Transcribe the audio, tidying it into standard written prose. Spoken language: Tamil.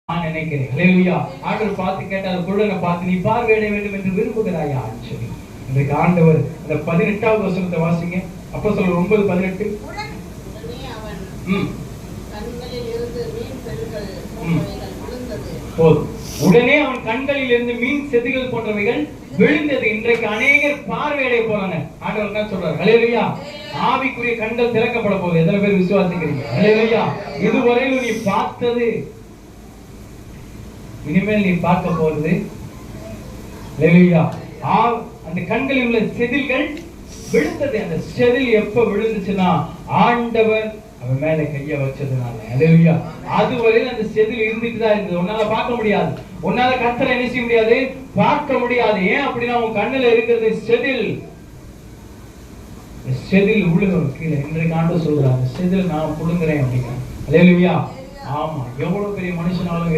நான் நினைக்கிறேன். ஹல்லேலூயா. ஆண்டவர் பார்த்து கேட்டார், குருடனை பார்த்து நீ பார்வையிட வேண்டும் என்று விரும்புகிறாயா சொல்லி. இன்றைக்கு ஆண்டவர் அந்த 18வது வசனத்தை வாசிங்க. அப்போஸ்தலர் 9:18. உடனே அவன் கண்களில் இருந்து மீன் செதில்கள் போன்றவைகள் விழுந்தது. இன்றைக்கு அநேகர் பார்வையடைய போறாங்க. ஆண்டவர் என்ன சொல்றாரு? ஹல்லேலூயா. ஆவிக்குரிய கண்கள் திறக்கப்பட போகுது. எத்தனை பேர் விசுவாசிக்கிறீங்க? ஹல்லேலூயா. இதுவரையிலும் நீ பார்த்தது இனிமேல் நீ பார்க்க போறது. ஹல்லேலூயா. அந்த கண்களில் உள்ள செதில்கள் விழுந்தது. அந்த செதில் எப்ப விழுந்துச்சுன்னா ஆண்டவர் அவன் மேல கைய வச்சதுனால. ஹல்லேலூயா. அதுவரை அந்த செதில் இருந்துட்டு தான் இருந்தது. உன்னால பார்க்க முடியாது. உன்னால கர்த்தரை என்ன செய்ய முடியாது? பார்க்க முடியாது. ஏன் அப்படின்னா உன் கண்ணுல இருக்கிறது செதில். செதில் விழுகும் கீழே. இன்றைக்கு ஆண்டவர் சொல்றாரு, செதில் நான் புடுங்குறேன் அப்படிங்கிறேன். ஹல்லேலூயா. ஆமா, எவ்வளவு பெரிய மனுஷனாலும்